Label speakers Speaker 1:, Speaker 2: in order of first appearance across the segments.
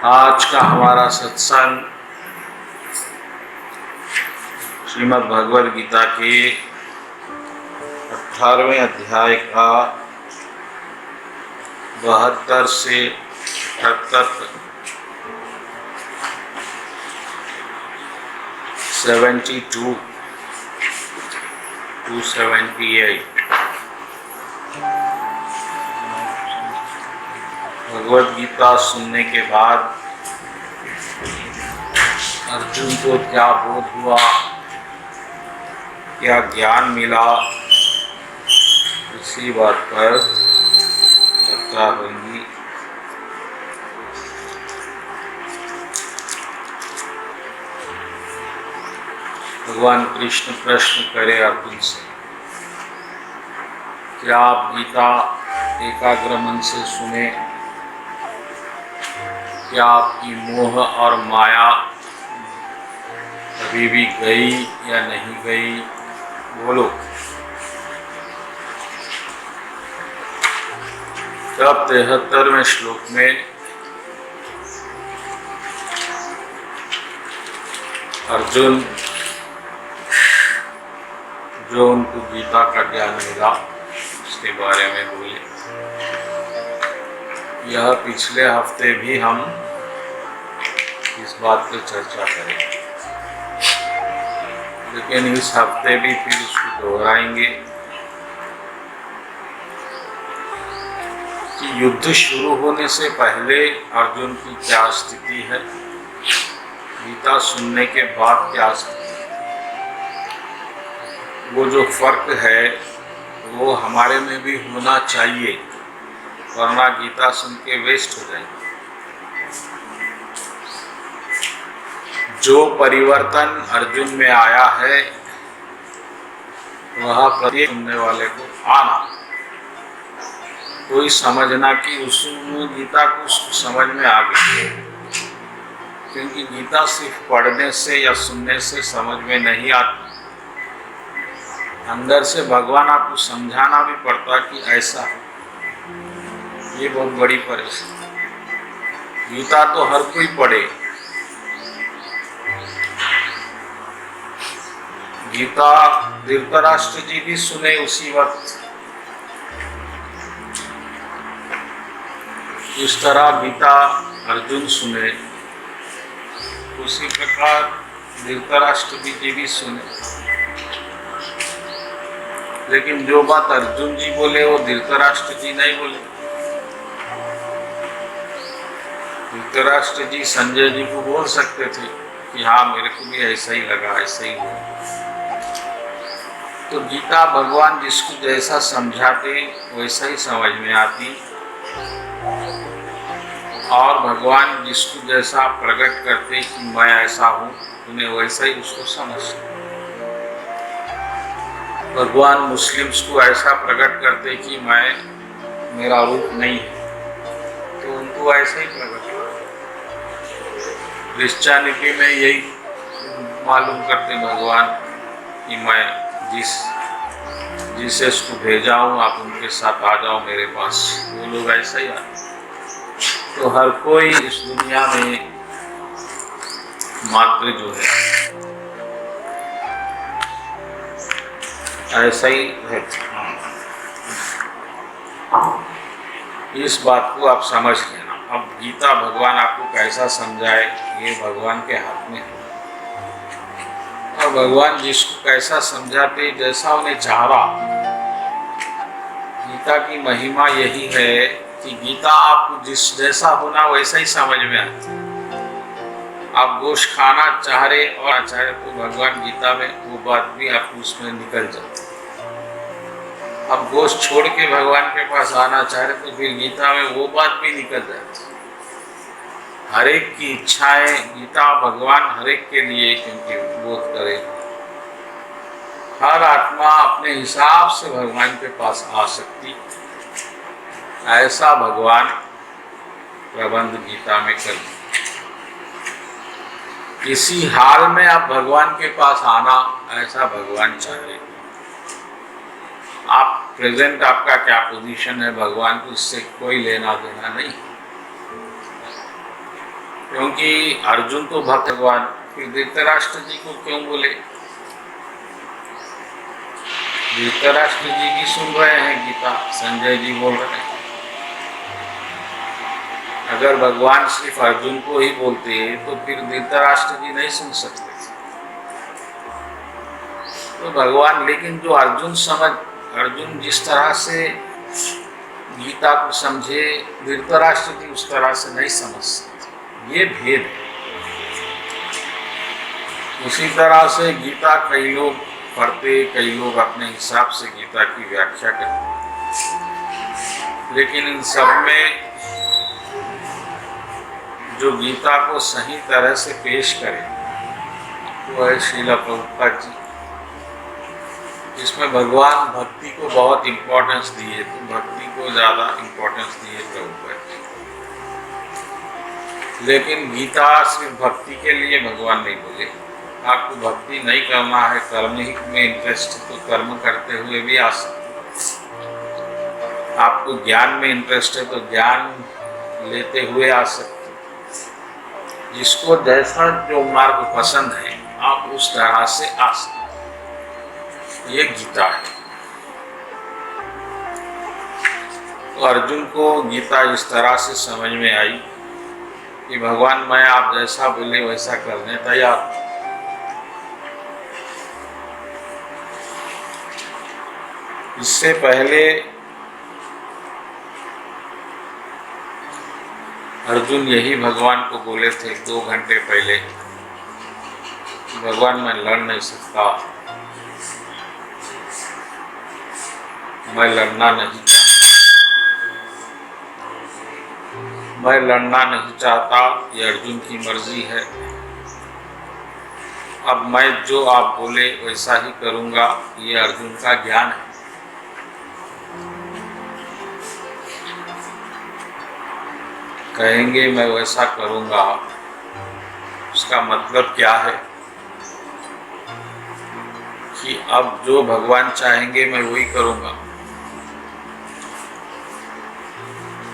Speaker 1: आज का हमारा सत्संग श्रीमद् भगवद गीता के 18वें अध्याय का 72 से 78 तक 72 to 78 भगवद गीता सुनने के बाद अर्जुन को क्या बोध हुआ, क्या ज्ञान मिला, इसी बात पर चर्चा होगी। भगवान कृष्ण प्रश्न करे अर्जुन से, क्या आप गीता एकाग्र मन से सुने? क्या आपकी मोह और माया अभी भी गई या नहीं गई? बोलो। तब 73वें श्लोक में अर्जुन जो उनको गीता का ज्ञान मिला उसके बारे में बोले। यह पिछले हफ्ते भी हम इस बात पर चर्चा करेंगे, लेकिन इस हफ्ते भी फिर उसको दोहराएंगे कि युद्ध शुरू होने से पहले अर्जुन की क्या स्थिति है, गीता सुनने के बाद क्या स्थिति है। वो जो फर्क है वो हमारे में भी होना चाहिए, वरना गीता सुन के वेस्ट हो जाएगी। जो परिवर्तन अर्जुन में आया है वह प्रत्येक सुनने वाले को आना। कोई समझना कि उसमें गीता को समझ में आ गई, क्योंकि गीता सिर्फ पढ़ने से या सुनने से समझ में नहीं आती। अंदर से भगवान आपको समझाना भी पड़ता कि ऐसा है। ये बहुत बड़ी परेशानी। गीता तो हर कोई पढ़े, गीता धृतराष्ट्र जी भी सुने उसी वक्त। इस तरह गीता अर्जुन सुने, उसी प्रकार धृतराष्ट्र जी भी सुने। लेकिन जो बात अर्जुन जी बोले वो धृतराष्ट्र जी नहीं बोले। धृतराष्ट्र जी संजय जी को बोल सकते थे कि हाँ मेरे को भी ऐसा ही लगा, ऐसा ही हुआ। तो गीता भगवान जिसको जैसा समझाते वैसा ही समझ में आती, और भगवान जिसको जैसा प्रकट करते कि मैं ऐसा हूँ, उन्हें वैसा ही उसको समझते। भगवान मुस्लिम्स को ऐसा प्रकट करते कि मेरा रूप नहीं है, तो उनको ऐसा ही प्रकट करते। क्रिश्चियनिटी में यही मालूम करते भगवान कि मैं जिसे इसको भेजा हूँ आप उनके साथ आ जाओ मेरे पास। वो लोग ऐसा ही आते। तो हर कोई इस दुनिया में मात्र जो है ऐसा ही है। इस बात को आप समझ लेना। अब गीता भगवान आपको कैसा समझाए ये भगवान के हाथ में है, और भगवान जिसको कैसा समझाते जैसा उन्हें चाहा। गीता की महिमा यही है कि गीता आपको जिस जैसा होना वैसा ही समझ में आती। आप गोश्त खाना चाह रहे और चाहे तो भगवान गीता में वो बात भी आपको उसमें निकल जाती। आप गोश्त छोड़ के भगवान के पास आना चाह रहे तो फिर गीता में वो बात भी निकल जाती। हर एक की इच्छाएं गीता भगवान हर एक के लिए क्योंकि बोध करे। हर आत्मा अपने हिसाब से भगवान के पास आ सकती, ऐसा भगवान प्रबंध गीता में कर। किसी हाल में आप भगवान के पास आना ऐसा भगवान चाह रहे। आप प्रेजेंट आपका क्या पोजीशन है भगवान को इससे कोई लेना देना नहीं। क्योंकि अर्जुन तो भक्त भगवान, फिर धृतराष्ट्र जी को क्यों बोले? धृतराष्ट्र जी भी सुन रहे हैं गीता, संजय जी बोल रहे हैं। अगर भगवान सिर्फ अर्जुन को ही बोलते तो फिर धृतराष्ट्र जी नहीं सुन सकते थे। तो भगवान, लेकिन जो अर्जुन जिस तरह से गीता को समझे, धृतराष्ट्र जी उस तरह से नहीं समझ सकते। ये भेद है। उसी तरह से गीता कई लोग पढ़ते, कई लोग अपने हिसाब से गीता की व्याख्या करते, लेकिन इन सब में जो गीता को सही तरह से पेश करे वो है श्रील प्रभुपाद जी, जिसमें भगवान भक्ति को बहुत इम्पोर्टेंस दिए, तो भक्ति को ज़्यादा इम्पोर्टेंस दिए प्रभुपाद जी। लेकिन गीता सिर्फ भक्ति के लिए भगवान नहीं बोले। आपको भक्ति नहीं करना है, कर्म ही में इंटरेस्ट है, तो कर्म करते हुए भी आ सकते। आपको ज्ञान में इंटरेस्ट है तो ज्ञान लेते हुए आ सकते। जिसको जैसा जो मार्ग पसंद है आप उस तरह से आ सकते। ये गीता है। तो अर्जुन को गीता इस तरह से समझ में आई कि भगवान, मैं आप जैसा बोले वैसा करने तैयार। इससे पहले अर्जुन यही भगवान को बोले थे 2 घंटे पहले, भगवान मैं लड़ नहीं सकता, मैं लड़ना नहीं चाहता, ये अर्जुन की मर्जी है। अब मैं जो आप बोले वैसा ही करूँगा, ये अर्जुन का ज्ञान है। कहेंगे मैं वैसा करूँगा, उसका मतलब क्या है कि अब जो भगवान चाहेंगे मैं वही करूँगा।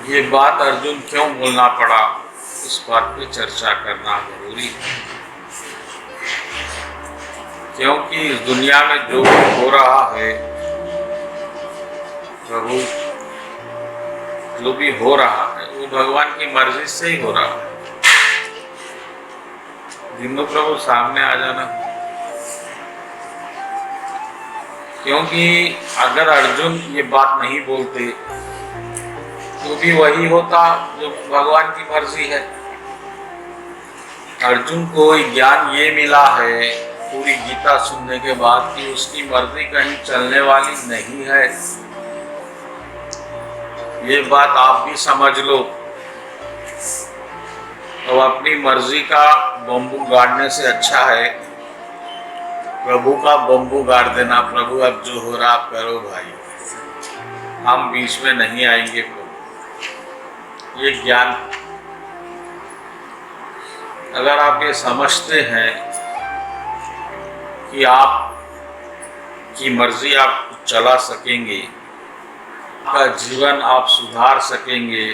Speaker 1: ये बात अर्जुन क्यों बोलना पड़ा, इस बात पे चर्चा करना जरूरी है। क्योंकि इस दुनिया में जो हो रहा है, प्रभु जो भी हो रहा है वो भगवान की मर्जी से ही हो रहा है। दिनों प्रभु सामने आ जाना। क्योंकि अगर अर्जुन ये बात नहीं बोलते तो भी वही होता जो भगवान की मर्जी है। अर्जुन को ज्ञान ये मिला है पूरी गीता सुनने के बाद कि उसकी मर्जी कहीं चलने वाली नहीं है। ये बात आप भी समझ लो। तो अपनी मर्जी का बम्बू गाड़ने से अच्छा है प्रभु का बम्बू गाड़ देना। प्रभु अब जो हो रहा आप करो भाई, हम बीच में नहीं आएंगे। प्रभु ये ज्ञान अगर आप ये समझते हैं कि आप की मर्जी आप चला सकेंगे, आपका जीवन आप सुधार सकेंगे।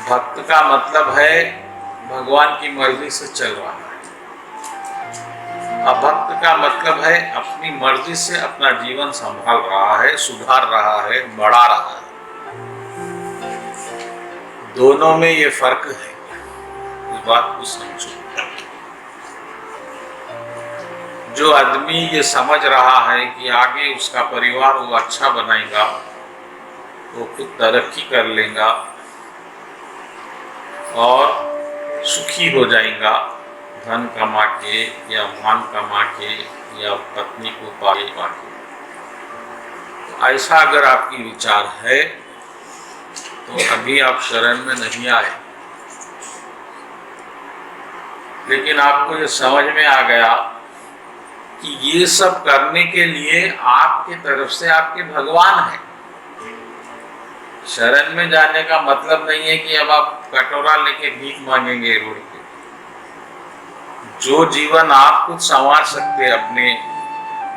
Speaker 1: भक्त का मतलब है भगवान की मर्जी से चल रहा है। अभक्त का मतलब है अपनी मर्जी से अपना जीवन संभाल रहा है, सुधार रहा है, बढ़ा रहा है। दोनों में ये फर्क है, इस बात को समझो। जो आदमी ये समझ रहा है कि आगे उसका परिवार वो अच्छा बनाएगा, वो खुद तरक्की कर लेगा और सुखी हो जाएगा, धन कमा के या मान कमा के या पत्नी को पाके। ऐसा अगर आपकी विचार है तो अभी आप शरण में नहीं आए। लेकिन आपको ये समझ में आ गया कि ये सब करने के लिए आपके तरफ से आपके भगवान हैं। शरण में जाने का मतलब नहीं है कि अब आप कटोरा लेके भीख मांगेंगे रोड पे। जो जीवन आप खुद संवार सकते अपने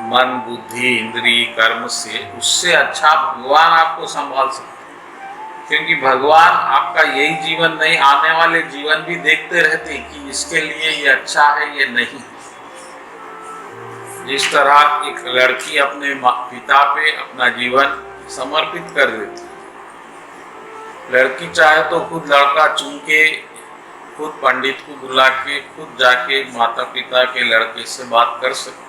Speaker 1: मन, बुद्धि, इंद्रिय, कर्म से, उससे अच्छा भगवान आपको संभाल सकते। क्योंकि भगवान आपका यही जीवन नहीं, आने वाले जीवन भी देखते रहते कि इसके लिए ये अच्छा है ये नहीं। जिस तरह एक लड़की अपने पिता पे अपना जीवन समर्पित कर देती, लड़की चाहे तो खुद लड़का चुन के, खुद पंडित को बुला के, खुद जाके माता पिता के लड़के से बात कर सकती,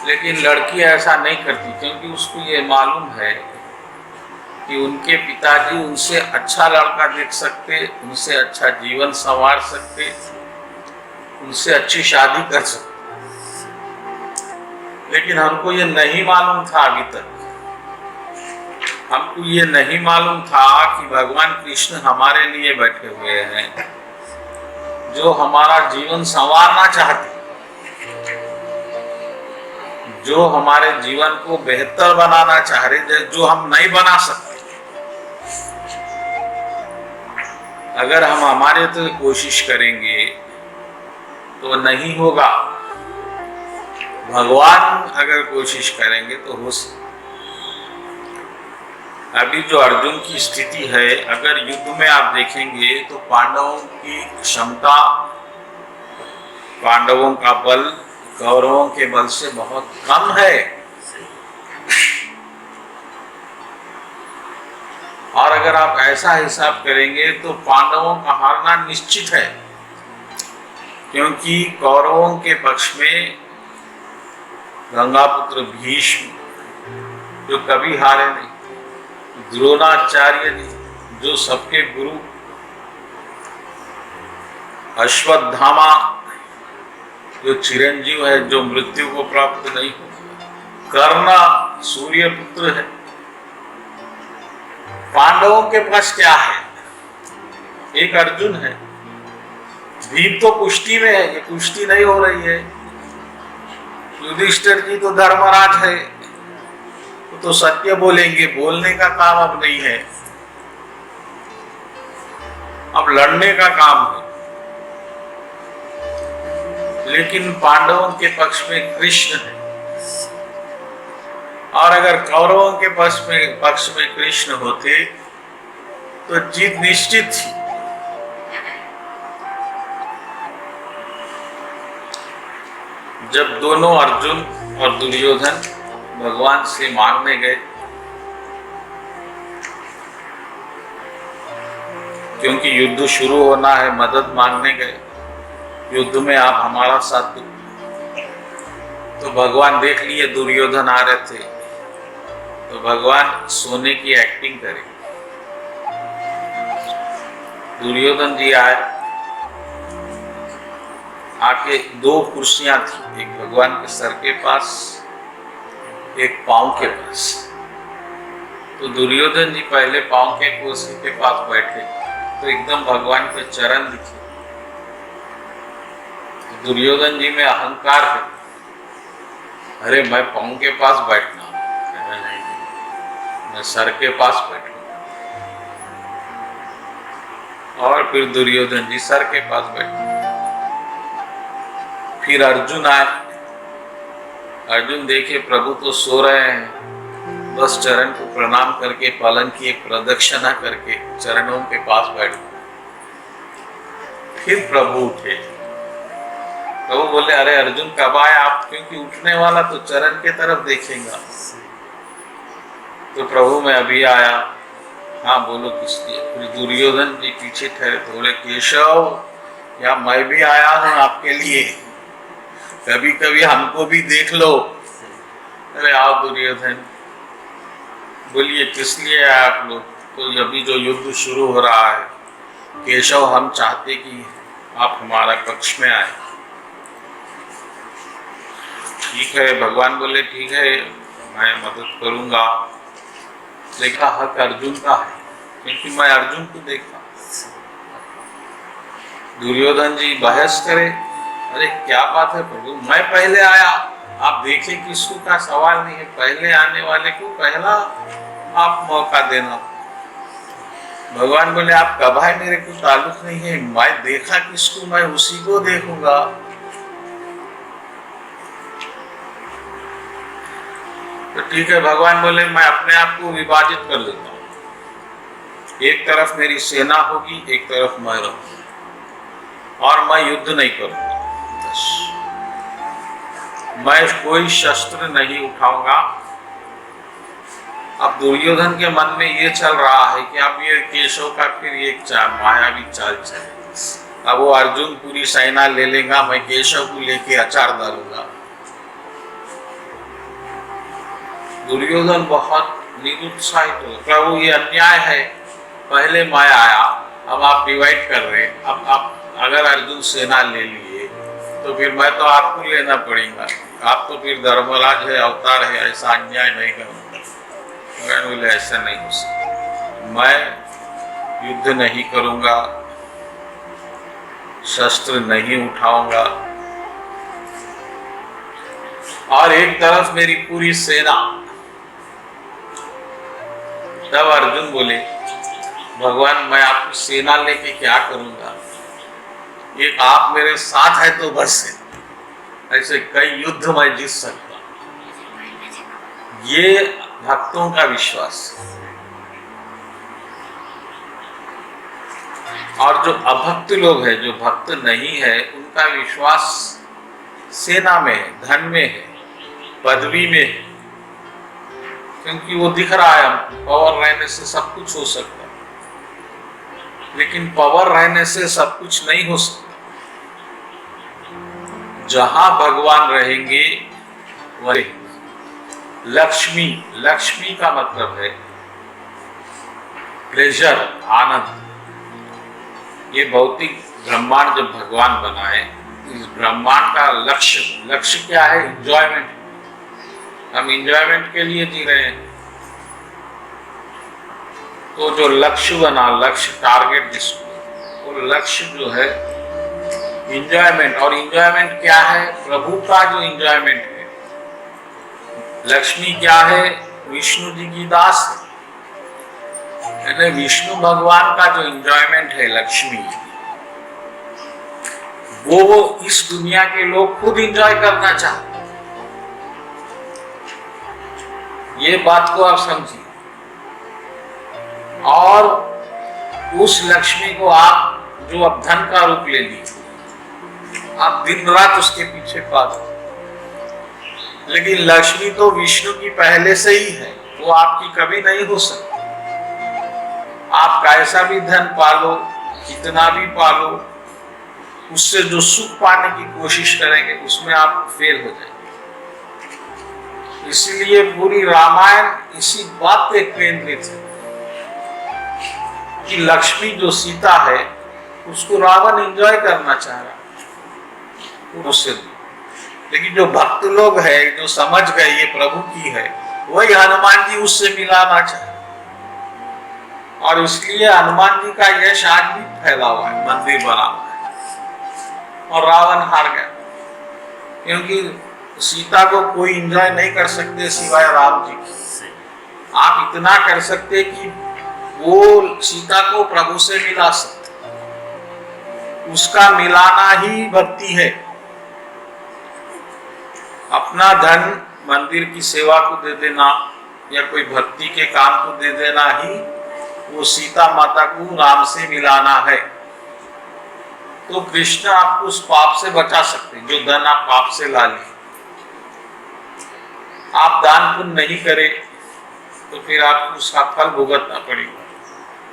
Speaker 1: लेकिन लड़की ऐसा नहीं करती, क्योंकि उसको ये मालूम है कि उनके पिताजी उनसे अच्छा लड़का देख सकते, उनसे अच्छा जीवन संवार सकते, उनसे अच्छी शादी कर सकते। लेकिन हमको ये नहीं मालूम था, अभी तक हमको ये नहीं मालूम था कि भगवान कृष्ण हमारे लिए बैठे हुए हैं, जो हमारा जीवन संवारना चाहते, जो हमारे जीवन को बेहतर बनाना चाह रहे, जो हम नहीं बना सकते। अगर हम हमारे तो कोशिश करेंगे तो नहीं होगा, भगवान अगर कोशिश करेंगे तो हो सकता। अभी जो अर्जुन की स्थिति है, अगर युद्ध में आप देखेंगे तो पांडवों की क्षमता, पांडवों का बल कौरवों के बल से बहुत कम है। और अगर आप ऐसा हिसाब करेंगे तो पांडवों का हारना निश्चित है, क्योंकि कौरवों के पक्ष में गंगापुत्र भीष्म जो कभी हारे नहीं, द्रोणाचार्य जी जो सबके गुरु, अश्वत्थामा जो चिरंजीव है, जो मृत्यु को प्राप्त नहीं हो, कर्ण सूर्य पुत्र है। पांडवों के पास क्या है? एक अर्जुन है। भीम तो कुश्ती में है, ये कुश्ती नहीं हो रही है। युधिष्ठिर जी तो धर्मराज है, तो सत्य बोलेंगे, बोलने का काम अब नहीं है, अब लड़ने का काम है। लेकिन पांडवों के पक्ष में कृष्ण है, और अगर कौरवों के पक्ष में कृष्ण होते तो जीत निश्चित थी। जब दोनों अर्जुन और दुर्योधन भगवान से मांगने गए, क्योंकि युद्ध शुरू होना है, मदद मांगने गए, युद्ध में आप हमारा साथ दो, तो भगवान देख लिए दुर्योधन आ रहे थे, तो भगवान सोने की एक्टिंग करे। दुर्योधन जी आए, आके दो कुर्सियां थी, एक भगवान के सर के पास, एक पांव के पास। तो दुर्योधन जी पहले पांव के कुर्सी के पास बैठे, तो एकदम भगवान के चरण दिखे। तो दुर्योधन जी में अहंकार है, अरे मैं पांव के पास बैठना, मैं सर के पास बैठूं। और फिर दुर्योधन जी सर के पास बैठे। फिर अर्जुन आए, अर्जुन देखे प्रभु तो सो रहे हैं, बस चरण को प्रणाम करके पलंग की एक प्रदक्षिणा करके चरणों के पास बैठ गए। फिर प्रभु उठे, प्रभु बोले अरे अर्जुन कब आए आप, क्योंकि उठने वाला तो चरण के तरफ देखेगा। तो प्रभु मैं अभी आया। हाँ बोलो किस लिए? फिर दुर्योधन जी पीछे ठहरे, तो बोले केशव या मैं भी आया हूँ आपके लिए, कभी कभी हमको भी देख लो। अरे आओ दुर्योधन। बोलिए किस लिए आए आप लोग? तो अभी जो युद्ध शुरू हो रहा है केशव, हम चाहते कि आप हमारा पक्ष में आए। ठीक है, भगवान बोले ठीक है मैं मदद करूंगा। देखा हक अर्जुन का है, क्योंकि मैं अर्जुन को देखा। दुर्योधन जी बहस करे, अरे क्या बात है प्रभु, मैं पहले आया, आप देखे किसको का सवाल नहीं है, पहले आने वाले को पहला आप मौका देना। भगवान बोले आप कब आए, मेरे को ताल्लुक नहीं है, मैं देखा किसको मैं उसी को देखूंगा। तो ठीक है, भगवान बोले मैं अपने आप को विभाजित कर लेता हूँ, एक तरफ मेरी सेना होगी, एक तरफ मैं रहूंगा और मैं युद्ध नहीं करूंगा। बस मैं कोई शस्त्र नहीं उठाऊंगा। अब दुर्योधन के मन में ये चल रहा है कि अब ये केशव का फिर एक मायावी चाल चले। अब वो अर्जुन पूरी सेना ले लेगा, मैं केशव को लेके अचार डालूंगा। दुर्योधन बहुत निरुत्साहित हो, प्रभु ये अन्याय है, पहले मैं आया, अब आप डिवाइड कर रहे। अब अगर अर्जुन सेना ले लिए तो फिर मैं तो आपको लेना पड़ेगा, आप तो फिर धर्मराज है, अवतार है, ऐसा अन्याय नहीं करूंगा। बोले ऐसा नहीं हो सकता, मैं युद्ध नहीं करूंगा, शस्त्र नहीं उठाऊंगा और एक तरफ मेरी पूरी सेना। तब अर्जुन बोले भगवान मैं आपकी सेना लेके क्या करूंगा, एक आप मेरे साथ है तो बस है, ऐसे कई युद्ध मैं जीत सकता। ये भक्तों का विश्वास। और जो अभक्त लोग हैं, जो भक्त नहीं है, उनका विश्वास सेना में है, धन में है, पदवी में है, क्योंकि वो दिख रहा है पावर रहने से सब कुछ हो सकता है। लेकिन पावर रहने से सब कुछ नहीं हो सकता। जहां भगवान रहेंगे वही लक्ष्मी। लक्ष्मी का मतलब है प्लेजर, आनंद। ये भौतिक ब्रह्मांड जब भगवान बनाए, इस ब्रह्मांड का लक्ष्य क्या है? एंजॉयमेंट। हम एंजॉयमेंट के लिए जी रहे हैं। तो जो लक्ष्य बना, लक्ष्य टारगेट जिसको, वो लक्ष्य जो है एंजॉयमेंट। और एंजॉयमेंट क्या है? प्रभु का जो एंजॉयमेंट है। लक्ष्मी क्या है? विष्णु जी की दास है, यानी विष्णु भगवान का जो एंजॉयमेंट है लक्ष्मी, वो इस दुनिया के लोग खुद एंजॉय करना चाहते। ये बात को आप समझिए। और उस लक्ष्मी को आप जो अब धन का रूप ले ली, आप दिन रात उसके पीछे पागल। लेकिन लक्ष्मी तो विष्णु की पहले से ही है, वो आपकी कभी नहीं हो सकती। आप कैसा भी धन पालो, कितना भी पालो, उससे जो सुख पाने की कोशिश करेंगे उसमें आप फेल हो जाएंगे। इसलिए पूरी रामायण इसी बात पे केंद्रित है कि लक्ष्मी जो सीता है उसको रावण एंजॉय करना चाह रहा है उससे। लेकिन जो भक्त लोग है, जो समझ गए ये प्रभु की है, वही हनुमान जी उससे मिलाना चाहे। और इसलिए हनुमान जी का यश आज भी फैला हुआ है, मंदिर बना हुआ है। और रावण हार गया, क्योंकि सीता को कोई एंजॉय नहीं कर सकते सिवाय राम जी की। आप इतना कर सकते कि वो सीता को प्रभु से मिला सकते। उसका मिलाना ही भक्ति है। अपना धन मंदिर की सेवा को दे देना या कोई भक्ति के काम को दे देना ही वो सीता माता को राम से मिलाना है। तो कृष्ण आपको उस पाप से बचा सकते हैं जो धन आप पाप से ला लिए। आप दान पुण्य नहीं करे तो फिर आपको उसका फल भुगतना पड़ेगा।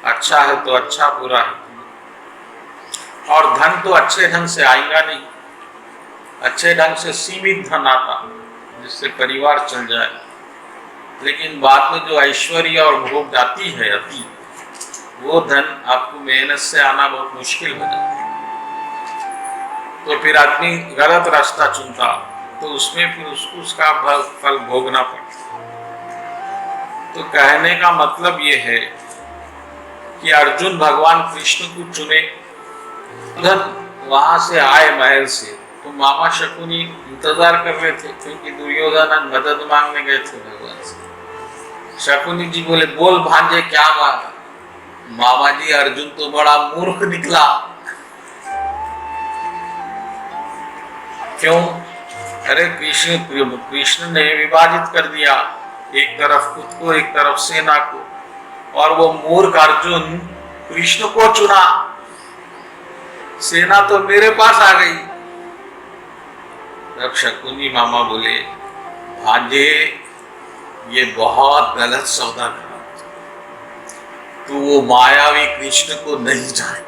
Speaker 1: अच्छा है तो अच्छा, बुरा है। और धन तो अच्छे ढंग से आएगा नहीं, अच्छे ढंग से सीमित धन आता जिससे परिवार चल जाए। लेकिन बाद में जो ऐश्वर्य और भोग जाती है अति, वो धन आपको मेहनत से आना बहुत मुश्किल हो जाता है। तो फिर आदमी गलत रास्ता चुनता, तो उसमें फिर उसको उसका फल भोगना पड़ता। तो कहने का मतलब ये है कि अर्जुन भगवान कृष्ण को चुने। वहां से आए महल से, तो मामा शकुनी इंतजार कर रहे थे, क्योंकि दुर्योधन मदद मांगने गए थे भगवान से। शकुनी जी बोले बोल भांजे क्या मांगा? मामा जी अर्जुन तो बड़ा मूर्ख निकला। क्यों? अरे कृष्ण ने विभाजित कर दिया, एक तरफ खुद को, एक तरफ सेना को। और वो मूर्ख अर्जुन कृष्ण को चुना, सेना तो मेरे पास आ गई। तब शकुनी मामा बोले, भांजे ये बहुत गलत सौदा करा, तू वो मायावी कृष्ण को नहीं जाए,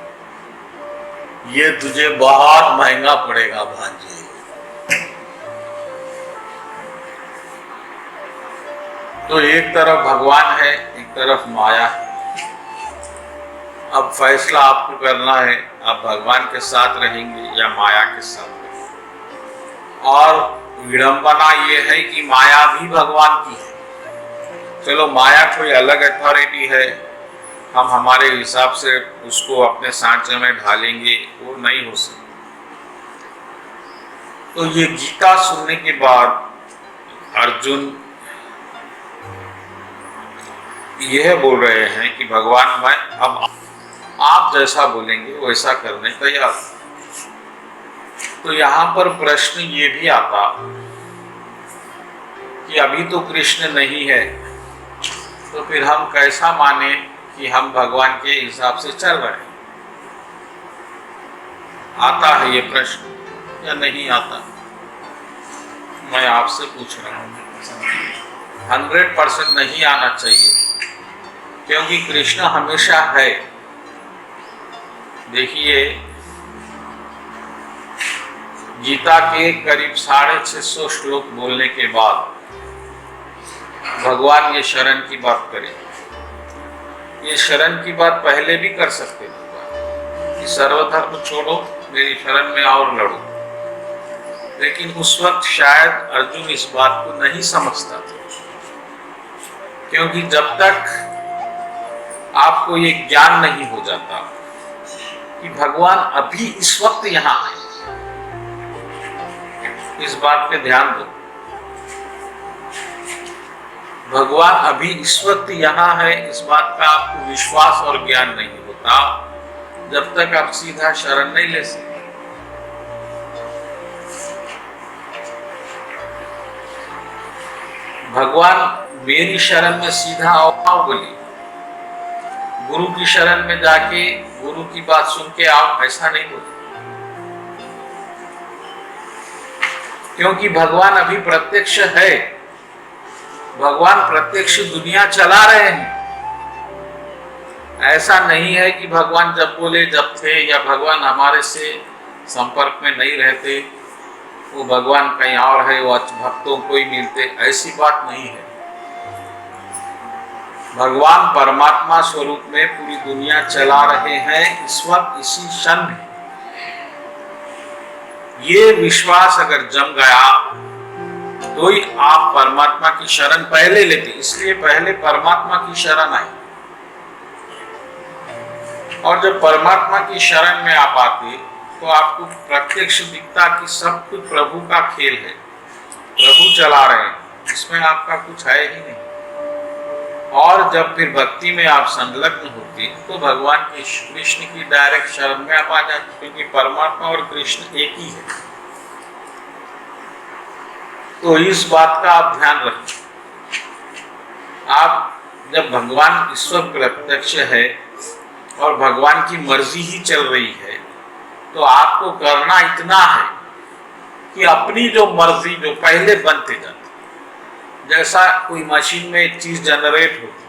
Speaker 1: ये तुझे बहुत महंगा पड़ेगा भांजे। तो एक तरफ भगवान है, एक तरफ माया है। अब फैसला आपको करना है, आप भगवान के साथ रहेंगे या माया के साथ रहेंगे। और विडंबना ये है कि माया भी भगवान की है। चलो माया कोई अलग अथॉरिटी है, हम हमारे हिसाब से उसको अपने सांचे में ढालेंगे, वो नहीं हो सकता। तो ये गीता सुनने के बाद अर्जुन यह बोल रहे हैं कि भगवान मैं अब आप जैसा बोलेंगे वैसा करने तैयार। तो यहाँ पर प्रश्न ये भी आता कि अभी तो कृष्ण नहीं है, तो फिर हम कैसा माने कि हम भगवान के हिसाब से चल रहे हैं? आता है ये प्रश्न या नहीं आता? मैं आपसे पूछ रहा हूँ। 100% नहीं आना चाहिए, क्योंकि कृष्ण हमेशा है। देखिए गीता के करीब 650 श्लोक बोलने के बाद भगवान ये शरण की बात करें। ये शरण की बात पहले भी कर सकते थे कि सर्वधर्म छोड़ो, मेरी शरण में आओ, लड़ो। लेकिन उस वक्त शायद अर्जुन इस बात को नहीं समझता था, क्योंकि जब तक आपको ये ज्ञान नहीं हो जाता कि भगवान अभी इस वक्त यहाँ है, इस बात पे ध्यान दो। भगवान अभी इस वक्त यहाँ है, इस बात का आपको विश्वास और ज्ञान नहीं होता जब तक आप सीधा शरण नहीं ले सकते। भगवान मेरी शरण में सीधा आओ बोली, गुरु की शरण में जाके गुरु की बात सुन के आओ, ऐसा नहीं बोले। क्योंकि भगवान अभी प्रत्यक्ष है, भगवान प्रत्यक्ष दुनिया चला रहे हैं। ऐसा नहीं है कि भगवान जब बोले जब थे, या भगवान हमारे से संपर्क में नहीं रहते, वो भगवान कहीं और है, वो भक्तों को ही मिलते, ऐसी बात नहीं है। भगवान परमात्मा स्वरूप में पूरी दुनिया चला रहे हैं इस वक्त, इसी क्षण में। ये विश्वास अगर जम गया तो ही आप परमात्मा की शरण पहले लेते, इसलिए पहले परमात्मा की शरण आई। और जब परमात्मा की शरण में आप आते तो आपको प्रत्यक्ष दिखता कि सब कुछ प्रभु का खेल है, प्रभु चला रहे हैं, इसमें आपका कुछ है ही नहीं। और जब फिर भक्ति में आप संलग्न होते तो भगवान की कृष्ण की डायरेक्ट शरण में आप आ जाते, क्योंकि परमात्मा और कृष्ण एक ही है। तो इस बात का आप ध्यान रखें। आप जब भगवान ईश्वर प्रत्यक्ष है और भगवान की मर्जी ही चल रही है, तो आपको करना इतना है कि अपनी जो मर्जी जो पहले बनते जाते, जैसा कोई मशीन में एक चीज जनरेट होती,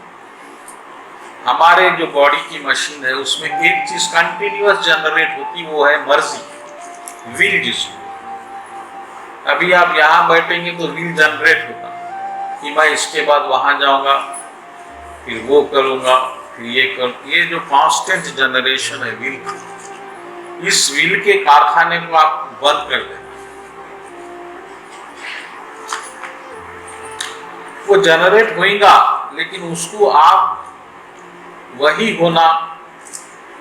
Speaker 1: हमारे जो बॉडी की मशीन है उसमें एक चीज कंटिन्यूअस जनरेट होती, वो है मर्जी, विल जिसको। अभी आप यहाँ बैठेंगे तो विल जनरेट होगा कि मैं इसके बाद वहां जाऊंगा, फिर वो करूंगा, फिर ये करूँ। ये जो कांस्टेंट जनरेशन है विल का, इस विल के कारखाने को आप बंद कर दें, वो जनरेट होगा, लेकिन उसको आप वही होना,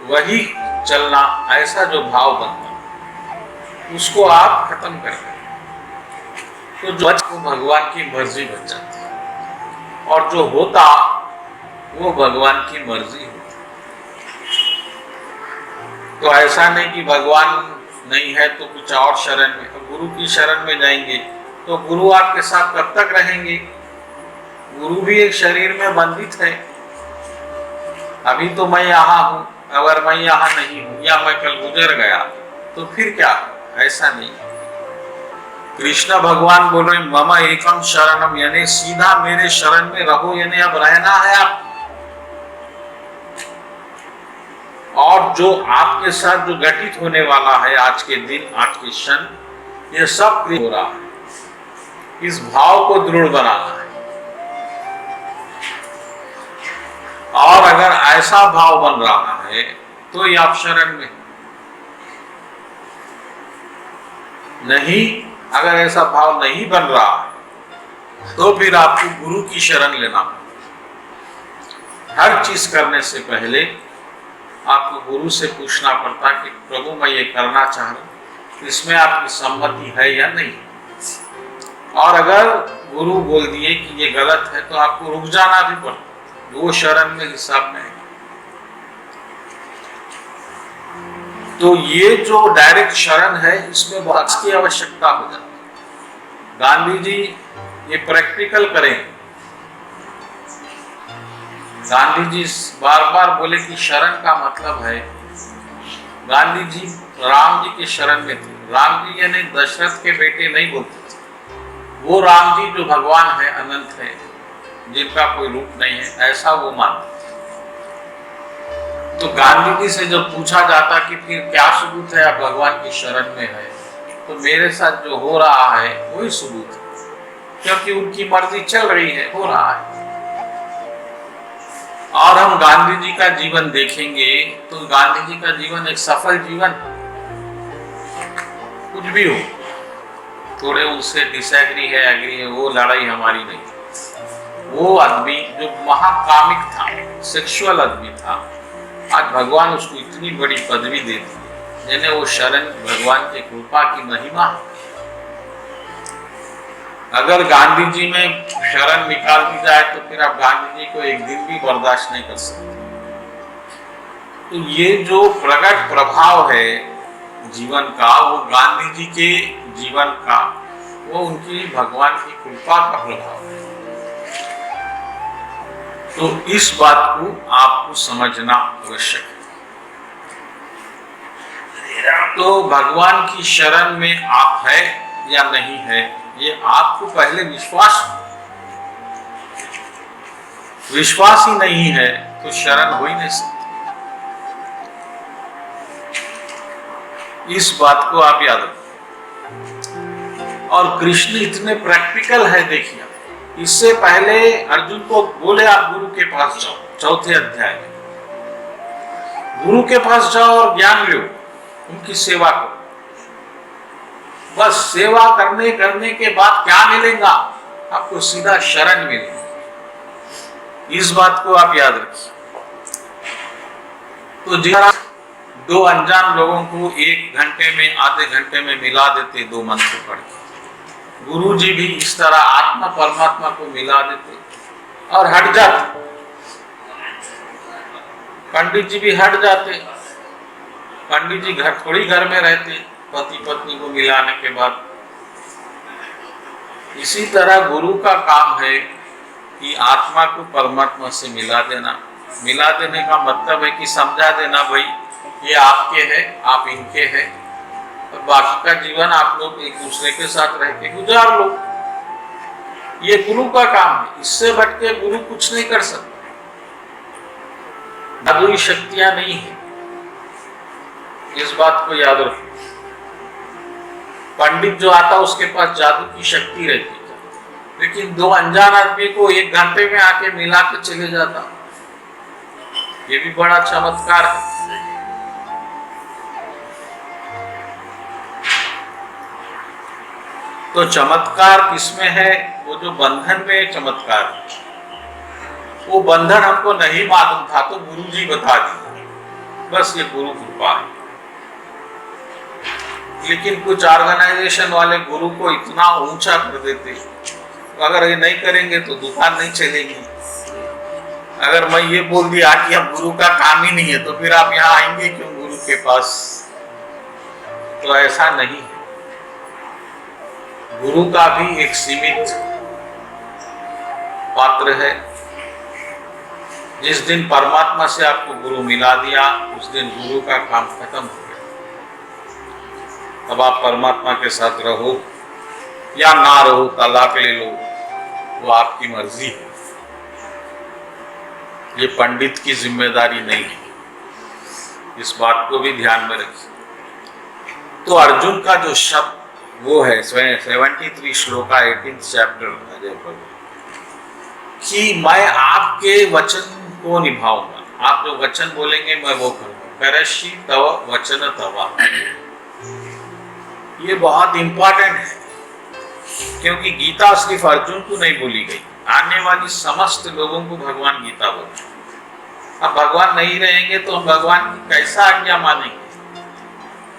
Speaker 1: वही चलना, ऐसा जो भाव बनता उसको आप खत्म कर दें। तो जो को भगवान की मर्जी बन जाती है, और जो होता वो भगवान की मर्जी होती। तो ऐसा नहीं कि भगवान नहीं है तो कुछ और शरण में, तो गुरु की शरण में जाएंगे तो गुरु आपके साथ कब तक रहेंगे? गुरु भी एक शरीर में बंधित है, अभी तो मैं यहाँ हूँ, अगर मैं यहाँ नहीं हूँ या मैं कल गुजर गया तो फिर क्या? ऐसा नहीं। कृष्ण भगवान बोल रहे मम एकम शरणम, यानी सीधा मेरे शरण में रहो, यानी अब रहना है आप। और जो आपके साथ जो घटित होने वाला है आज के दिन, आज के क्षण, ये सब हो रहा है। इस भाव को दृढ़ बनाना है। और अगर ऐसा भाव बन रहा है तो ये आप शरण में नहीं। अगर ऐसा भाव नहीं बन रहा है तो फिर आपको गुरु की शरण लेना पड़ता। हर चीज करने से पहले आपको गुरु से पूछना पड़ता कि प्रभु मैं ये करना चाह रहा हूं, इसमें आपकी सम्मति है या नहीं। और अगर गुरु बोल दिए कि ये गलत है तो आपको रुक जाना भी पड़ता, वो शरण में हिसाब में है। तो ये जो डायरेक्ट शरण है इसमें बहुत की आवश्यकता हो जाती है। गांधी जी ये प्रैक्टिकल करें। गांधी जी बार बार बोले कि शरण का मतलब है, गांधी जी राम जी के शरण में थे। राम जी यानी दशरथ के बेटे नहीं बोलते थे, वो राम जी जो भगवान है, अनंत है, जिनका कोई रूप नहीं है, ऐसा वो मानते थे। तो गांधी जी से जब पूछा जाता कि फिर क्या सबूत है आप भगवान की शरण में है, तो मेरे साथ जो हो रहा है वही सबूत है, क्योंकि उनकी मर्जी चल रही है, हो रहा है। और हम गांधी जी का जीवन देखेंगे तो गांधी जी का जीवन एक सफल जीवन, कुछ भी हो, थोड़े उनसे डिसएग्री है, एग्री है, वो लड़ाई हमारी नहीं। वो आदमी जो महाकामिक था, सेक्सुअल आदमी था, आज भगवान उसको इतनी बड़ी पदवी दे दी, जिन्हें वो शरण भगवान की कृपा की महिमा। अगर गांधी जी में शरण निकाल दी जाए तो फिर आप गांधी जी को एक दिन भी बर्दाश्त नहीं कर सकते। तो ये जो प्रकट प्रभाव है जीवन का, वो गांधी जी के जीवन का, वो उनकी भगवान की कृपा का प्रभाव है। तो इस बात को आपको समझना आवश्यक है। तो भगवान की शरण में आप है या नहीं है, ये आपको पहले विश्वास ही नहीं है तो शरण हो ही नहीं सकती। इस बात को आप याद रखो। और कृष्ण इतने प्रैक्टिकल है, देखिए। इससे पहले अर्जुन को बोले आप गुरु के पास जाओ, चौथे अध्याय में गुरु के पास जाओ और ज्ञान लो, उनकी सेवा करो। बस सेवा करने के बाद क्या मिलेगा? आपको सीधा शरण मिलेगी। इस बात को आप याद रखिए। तो जिस दो अनजान लोगों को 1 घंटे में, आधे घंटे में मिला देते, 2 मंत्र पढ़ के, गुरु जी भी इस तरह आत्मा परमात्मा को मिला देते और हट जाते। पंडित जी भी हट जाते। पंडित जी थोड़ी घर में रहते पति पत्नी को मिलाने के बाद। इसी तरह गुरु का काम है कि आत्मा को परमात्मा से मिला देना। मिला देने का मतलब है कि समझा देना, भाई ये आपके है, आप इनके हैं, और बाकी का जीवन आप लोग एक दूसरे के साथ रह के गुजार लो। ये गुरु का काम है। इससे भटके गुरु कुछ नहीं कर सकता। जादुई शक्तियां नहीं है, इस बात को याद रखो। पंडित जो आता उसके पास जादू की शक्ति रहती है, लेकिन 2 अनजान आदमी को 1 घंटे में आके मिला के चले जाता, ये भी बड़ा चमत्कार है। तो चमत्कार किसमें है? वो जो बंधन में चमत्कार है। वो बंधन हमको नहीं मालूम था तो गुरु जी बता दिए, बस ये गुरु कृपा है। लेकिन कुछ ऑर्गेनाइजेशन वाले गुरु को इतना ऊंचा कर देते, अगर ये नहीं करेंगे तो दुकान नहीं चलेगी। अगर मैं ये बोल दिया कि अब गुरु का काम ही नहीं है तो फिर आप यहाँ आएंगे क्यों गुरु के पास? तो ऐसा नहीं है। गुरु का भी एक सीमित पात्र है। जिस दिन परमात्मा से आपको गुरु मिला दिया उस दिन गुरु का काम खत्म हो गया। अब आप परमात्मा के साथ रहो या ना रहो, तलाक ले लो, वो आपकी मर्जी है। ये पंडित की जिम्मेदारी नहीं है, इस बात को भी ध्यान में रखिए। तो अर्जुन का जो शब्द वो है 73 श्लोका 18 चैप्टर अजय प्रभु कि मैं आपके वचन को निभाऊंगा, आप जो वचन बोलेंगे मैं वो करूंगा। करशी तव वचन तवा, ये बहुत इंपॉर्टेंट है क्योंकि गीता सिर्फ अर्जुन को नहीं बोली गई, आने वाली समस्त लोगों को भगवान गीता बोले। अब भगवान नहीं रहेंगे तो हम भगवान की कैसा आज्ञा मानेंगे?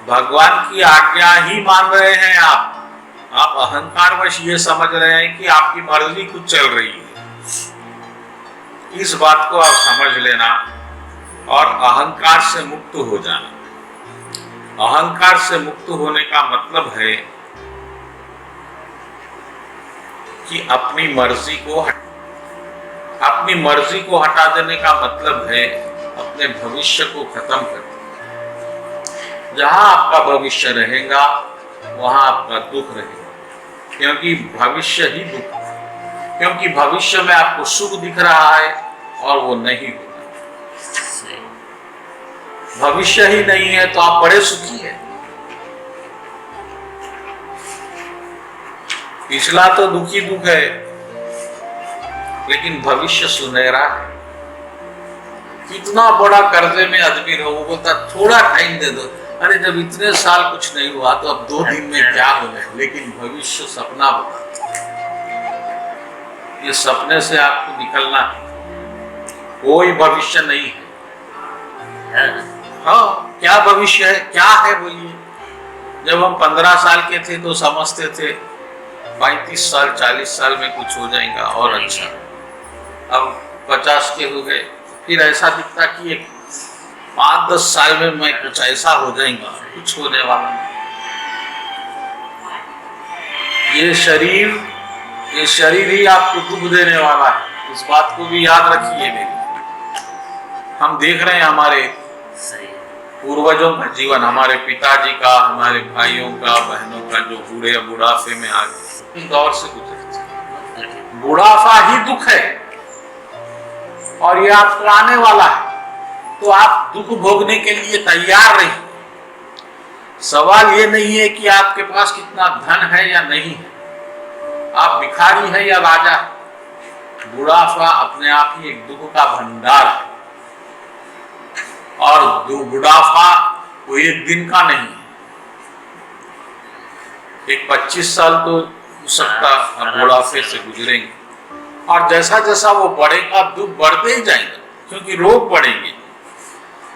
Speaker 1: भगवान की आज्ञा ही मान रहे हैं आप अहंकारवश ये समझ रहे हैं कि आपकी मर्जी कुछ चल रही है। इस बात को आप समझ लेना और अहंकार से मुक्त हो जाना। अहंकार से मुक्त होने का मतलब है कि अपनी मर्जी को हटा देने का मतलब है अपने भविष्य को खत्म कर देना। जहां आपका भविष्य रहेगा वहां आपका दुख रहेगा, क्योंकि भविष्य ही दुख है। क्योंकि भविष्य में आपको सुख दिख रहा है और वो नहीं होगा। भविष्य ही नहीं है तो आप बड़े सुखी हैं। पिछला तो दुखी दुख है, लेकिन भविष्य सुनहरा है। कितना बड़ा कर्जे में आदमी रहो, वो बोलता थोड़ा टाइम दे दो। अरे जब इतने साल कुछ नहीं हुआ तो अब 2 दिन में क्या होना है? लेकिन भविष्य सपना बताता है। ये सपने से आपको निकलना है, कोई भविष्य नहीं है। हाँ, क्या भविष्य है, क्या है बोलिए? जब हम 15 साल के थे तो समझते थे 35 साल 40 साल में कुछ हो जाएगा और अच्छा। अब 50 के हो गए, फिर ऐसा दिखता कि 5-10 साल में मैं कुछ ऐसा हो जाएगा, कुछ होने वाला नहीं। ये शरीर ही आपको दुख देने वाला है, इस बात को भी याद रखिए मेरी। हम देख रहे हैं हमारे पूर्वजों का जीवन, हमारे पिताजी का, हमारे भाइयों का, बहनों का, जो बुढ़ापे में आ गए, इस दौर से गुजरे थे। बुढ़ापा ही दुख है और ये आपको आने वाला है, तो आप दुख भोगने के लिए तैयार रहिए। सवाल ये नहीं है कि आपके पास कितना धन है या नहीं है, आप भिखारी है या राजा है। बुढ़ापा अपने आप ही एक दुख का भंडार है और बुढ़ापा वो एक दिन का नहीं है। एक 25 साल तो हो सकता है बुढ़ापे से गुजरेंगे और जैसा जैसा वो बढ़ेगा दुख बढ़ते ही जाएगा, क्योंकि रोग बढ़ेंगे,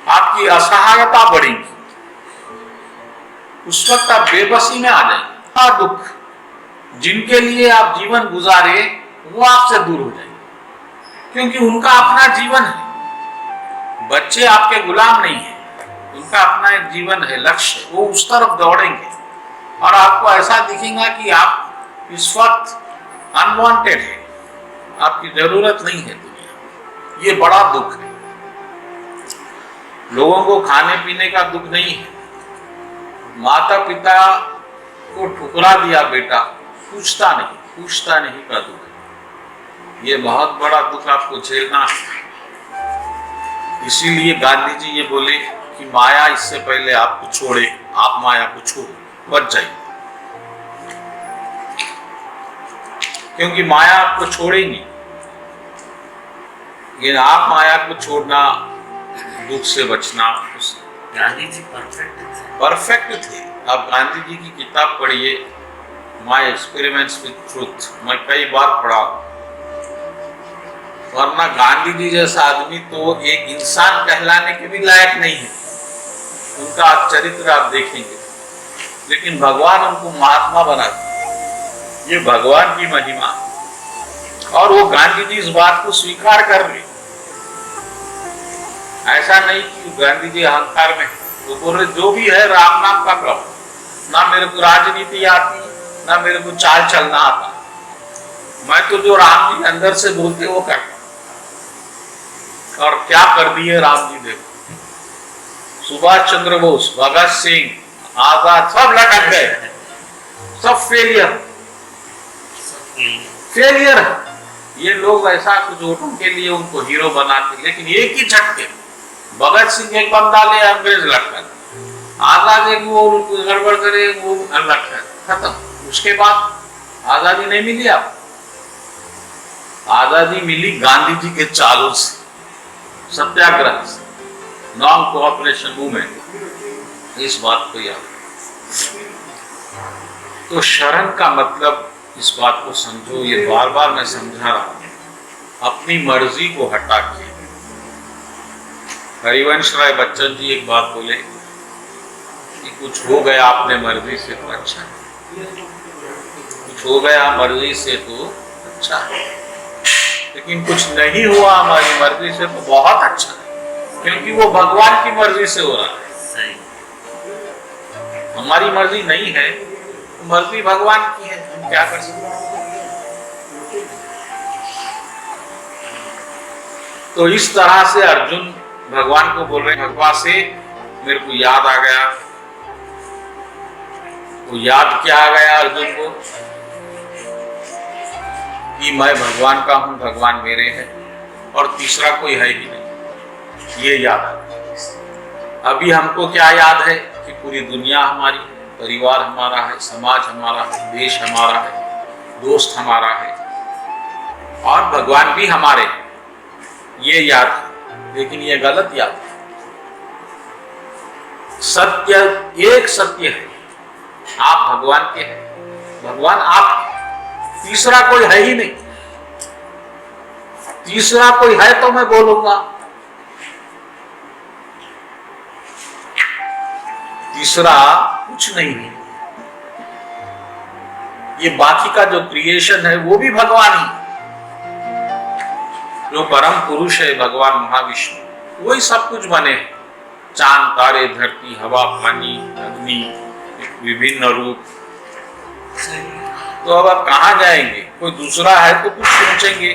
Speaker 1: आपकी असहायता बढ़ेगी। उस वक्त आप बेबसी में आ जाएंगे और दुख जिनके लिए आप जीवन गुजारे वो आपसे दूर हो जाएंगे, क्योंकि उनका अपना जीवन है। बच्चे आपके गुलाम नहीं है, उनका अपना एक जीवन है, लक्ष्य, वो उस तरफ दौड़ेंगे और आपको ऐसा दिखेगा कि आप इस वक्त अनवांटेड है, आपकी जरूरत नहीं है दुनिया। ये बड़ा दुख है। लोगों को खाने पीने का दुख नहीं है, माता पिता को ठुकरा दिया बेटा, पूछता नहीं का दुख है। ये बहुत बड़ा दुख आपको झेलना है। इसीलिए गांधी जी ये बोले कि माया इससे पहले आपको छोड़े, आप माया को छोड़ो, बच जाइए, क्योंकि माया आपको छोड़ेगी। लेकिन आप माया को छोड़ना, दुख से बचना।
Speaker 2: गांधी जी
Speaker 1: परफेक्ट थे। आप गांधी जी की किताब पढ़िए, माय एक्सपेरिमेंट्स विद ट्रूथ, मैं कई बार पढ़ा। वरना गांधी जी जैसा आदमी तो एक इंसान कहलाने के भी लायक नहीं है। उनका चरित्र आप देखेंगे, लेकिन भगवान उनको महात्मा बना दिया। ये भगवान की महिमा, और वो गांधी जी इस बात को स्वीकार कर रहे। ऐसा नहीं कि गांधी जी अहंकार में, वो बोल रहे जो भी है राम नाम का करो, ना मेरे को राजनीति आती, ना मेरे को चाल चलना आता, मैं तो जो राम जी अंदर से बोलते वो करता। और क्या कर दिए राम जी देखो, सुभाष चंद्र बोस, भगत सिंह, आजाद सब लटक गए, सब फेलियर फेलियर। ये लोग ऐसा कुछ वोटों के लिए उनको हीरो बनाते, लेकिन एक ही झटके भगत सिंह एक बंदा ले अंग्रेज लटका, आजाद एक वो गड़बड़ करे वो लटका, खत्म। उसके बाद आजादी नहीं मिली। आप आजादी मिली गांधी जी के चालों से, सत्याग्रह से, नॉन कोऑपरेशन मूवमेंट। इस बात को याद। तो शरण का मतलब इस बात को समझो, ये बार बार मैं समझा रहा हूं, अपनी मर्जी को हटा के। हरिवंश राय बच्चन जी एक बात बोले कि कुछ हो गया अपने मर्जी से तो अच्छा है, कुछ हो गया मर्जी से तो अच्छा है, लेकिन कुछ नहीं हुआ हमारी मर्जी से तो बहुत अच्छा है, क्योंकि वो भगवान की मर्जी से हो रहा है। हमारी मर्जी नहीं है, मर्जी भगवान की है, हम क्या कर सकते हैं। तो इस तरह से अर्जुन भगवान को बोल रहे हैं, भगवान से मेरे को याद आ गया। वो याद क्या आ गया अर्जुन को कि मैं भगवान का हूं, भगवान मेरे हैं और तीसरा कोई है ही नहीं, ये याद आ गया। अभी हमको क्या याद है कि पूरी दुनिया हमारी, परिवार हमारा है, समाज हमारा है, देश हमारा है, दोस्त हमारा है और भगवान भी हमारे हैं, ये याद है। लेकिन ये गलत याद है। सत्य एक सत्य है, आप भगवान के हैं, भगवान आप, तीसरा कोई है ही नहीं। तीसरा कोई है तो मैं बोलूंगा, तीसरा कुछ नहीं है। ये बाकी का जो क्रिएशन है वो भी भगवान ही, जो परम पुरुष है भगवान महाविष्णु, वही सब कुछ बने हैं। चांद, तारे, धरती, हवा, पानी, अग्नि, विभिन्न रूप। तो अब आप कहां जाएंगे? कोई दूसरा है तो कुछ सोचेंगे।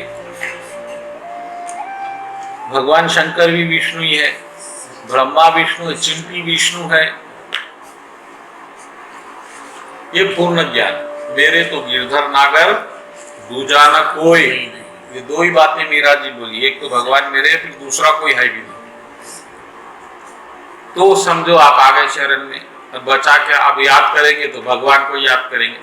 Speaker 1: भगवान शंकर भी विष्णु ही है, ब्रह्मा विष्णु है, चिंटी विष्णु है। ये पूर्ण ज्ञान। मेरे तो गिरधर नागर दूजा न कोई, ये दो ही बातें मीरा जी बोली, एक तो भगवान मेरे, फिर दूसरा कोई है भी नहीं। तो समझो आप आ गए शरण में, अब बचा के आप याद करेंगे तो भगवान को याद करेंगे।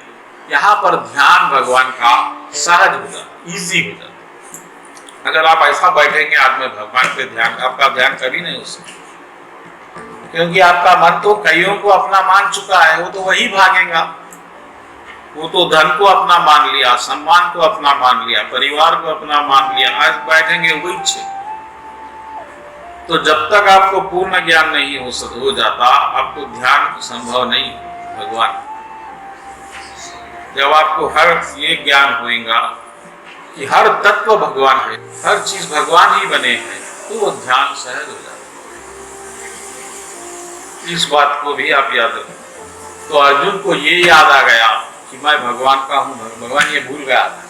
Speaker 1: यहाँ पर ध्यान भगवान का सहज हो जाता, इजी हो जाता। अगर आप ऐसा बैठेंगे आज में भगवान पे ध्यान, आपका ध्यान कभी नहीं हो सकता, क्योंकि आपका मन तो कईयों को अपना मान चुका है। वो तो वही भागेगा, वो तो धन को अपना मान लिया, सम्मान को अपना मान लिया, परिवार को अपना मान लिया। आज बैठेंगे वही इच्छे। तो जब तक आपको पूर्ण ज्ञान नहीं हो जाता, आपको ध्यान संभव नहीं भगवान। जब आपको हर ये ज्ञान होगा कि हर तत्व भगवान है, हर चीज भगवान ही बने हैं, तो वो ध्यान सहज हो जाता है। इस बात को भी आप याद रखें। तो अर्जुन को ये याद आ गया कि मैं भगवान का हूं, भगवान ये भूल गया था।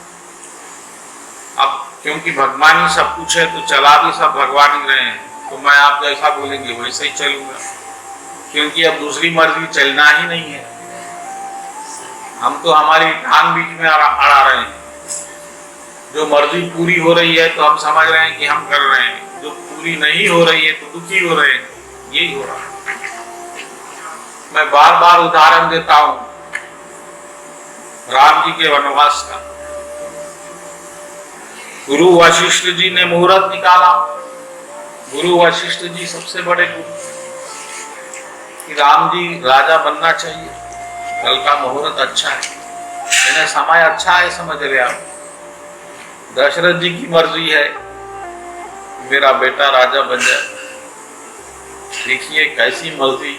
Speaker 1: अब क्योंकि भगवान ही सब कुछ है, तो चला भी सब भगवान ही रहे हैं, तो मैं आप जैसा बोलेंगे वैसे ही चलूंगा, क्योंकि अब दूसरी मर्जी चलना ही नहीं है। हम तो हमारी टांग बीच में अड़ा रहे हैं। जो मर्जी पूरी हो रही है तो हम समझ रहे हैं कि हम कर रहे हैं, जो पूरी नहीं हो रही है तो दुखी हो रहे हैं। यही हो रहा है। मैं बार बार उदाहरण देता हूं राम जी के वनवास का। गुरु वशिष्ठ जी ने मुहूर्त निकाला। गुरु वशिष्ठ जी सबसे बड़े गुरु, कि राम जी राजा बनना चाहिए, कल का मुहूर्त अच्छा है, मैंने समय अच्छा है, समझ रहे आप। दशरथ जी की मर्जी है मेरा बेटा राजा बन जाए। देखिए कैसी मर्जी।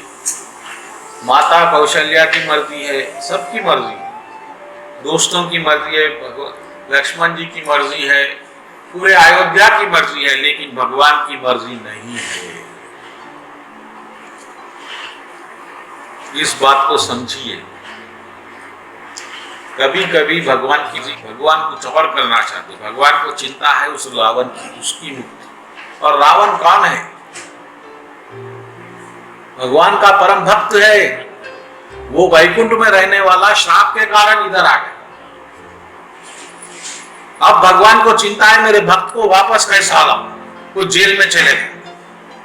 Speaker 1: माता कौशल्या की मर्जी है, सबकी मर्जी, दोस्तों की मर्जी है, लक्ष्मण जी की मर्जी है, पूरे अयोध्या की मर्जी है, लेकिन भगवान की मर्जी नहीं है। इस बात को समझिए। कभी कभी भगवान कुछ और करना चाहते, भगवान को चिंता है उस रावण की, उसकी मुक्ति, और रावण कौन है? भगवान का परम भक्त है। वो वैकुंठ में रहने वाला श्राप के कारण इधर आ गया। अब भगवान को चिंता है मेरे भक्त को वापस कैसा लाऊं। वो जेल में चले गए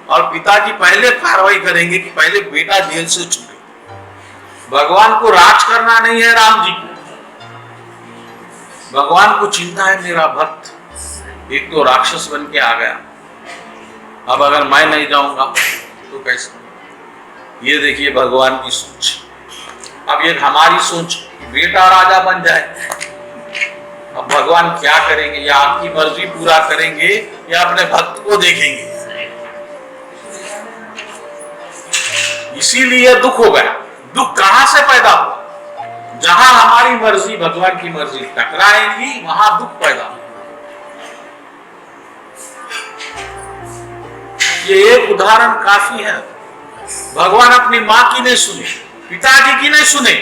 Speaker 1: और पिताजी पहले कार्रवाई करेंगे कि पहले बेटा जेल से छूटे। भगवान को राज करना नहीं है राम जी को, भगवान को चिंता है मेरा भक्त एक तो राक्षस बन के आ गया, अब अगर मैं नहीं जाऊंगा तो कैसे। ये देखिए भगवान की सोच। अब ये हमारी सोच बेटा राजा बन जाए। अब भगवान क्या करेंगे? या आपकी मर्जी पूरा करेंगे या अपने भक्त को देखेंगे। इसीलिए दुख हो गया। दुख कहां से पैदा हुआ? जहां हमारी मर्जी भगवान की मर्जी टकराएंगी वहां दुख पैदा होगा। ये एक उदाहरण काफी है। भगवान अपनी माँ की नहीं सुने, पिताजी की नहीं सुने,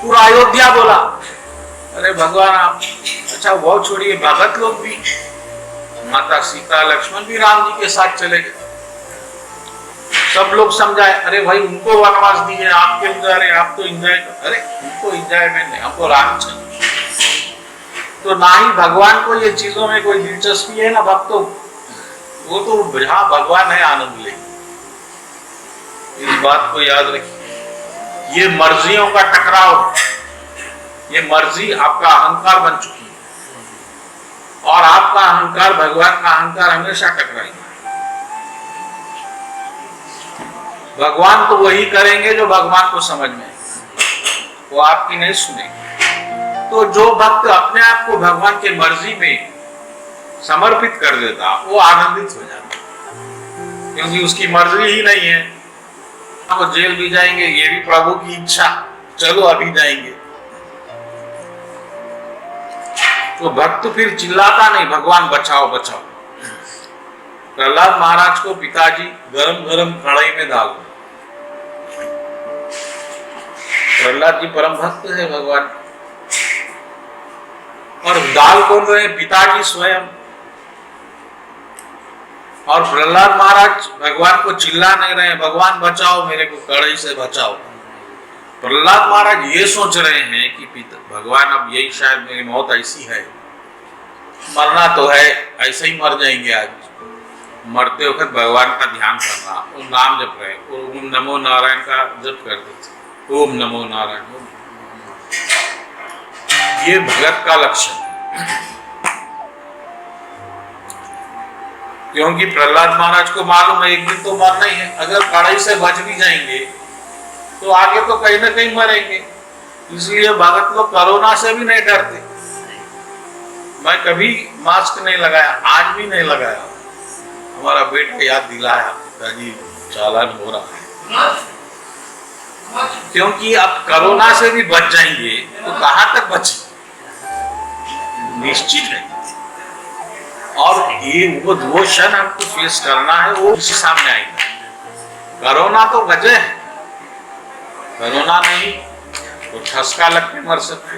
Speaker 1: पूरा अयोध्या बोला। अरे भगवान आप अच्छा वो छोड़िए, भगत लोग भी, माता सीता लक्ष्मण भी राम जी के साथ चले गए। सब लोग समझाए, अरे भाई उनको वनवास दिए, आप क्यों जा रहे, आप तो एंजॉय कर। अरे उनको एंजॉयमेंट नहीं, हमको रामचंद्र। तो ना ही भगवान को ये चीजों में कोई दिलचस्पी है ना भक्तों, वो तो जहां भगवान है आनंद ले। इस बात को याद रखिए। ये मर्जियों का टकराव, ये मर्जी आपका अहंकार बन चुकी है और आपका अहंकार भगवान का अहंकार हमेशा टकराएगा। भगवान तो वही करेंगे जो भगवान को समझ में, वो आपकी नहीं सुनेंगे। तो जो भक्त अपने आप को भगवान के मर्जी में समर्पित कर देता वो आनंदित हो जाता, क्योंकि उसकी मर्जी ही नहीं है। वो जेल भी जाएंगे, ये भी प्रभु की इच्छा, चलो अभी जाएंगे। तो भक्त फिर चिल्लाता नहीं भगवान बचाओ बचाओ। प्रहलाद महाराज को पिताजी गरम गरम कढ़ाई में डाल दो। प्रहलाद जी परम भक्त है भगवान, और दाल कौन रहे? पिताजी स्वयं। और प्रहलाद महाराज भगवान को चिल्ला नहीं रहे, भगवान बचाओ मेरे को, कढ़ाई से बचाओ। प्रहलाद महाराज ये सोच रहे हैं कि भगवान अब यही शायद मेरी मौत ऐसी है, मरना तो है, ऐसे ही मर जाएंगे आज। मरते वक्त भगवान का ध्यान करना, वो नाम जप रहे, ओम नमो नारायण का जप करते थे, ओम नमो नारायण। ये भगत का लक्षण, क्योंकि प्रहलाद महाराज को मालूम है एक दिन तो मरना ही है। अगर कढ़ाई से बच भी जाएंगे तो आगे तो कहीं ना कहीं मरेंगे। इसलिए भगत लोग कोरोना से भी नहीं डरते। मैं कभी मास्क नहीं लगाया, आज भी नहीं लगाया। हमारा बेटा याद दिलाया, पिताजी चालान हो रहा है, क्योंकि अब कोरोना से भी बच जाएंगे तो कहां तक बचे, निश्चित है। और ये वो क्षण हमको फेस करना है, वो इसी सामने आएगा। कोरोना तो वजह है, कोरोना नहीं तो ठसका लग के मर सकते।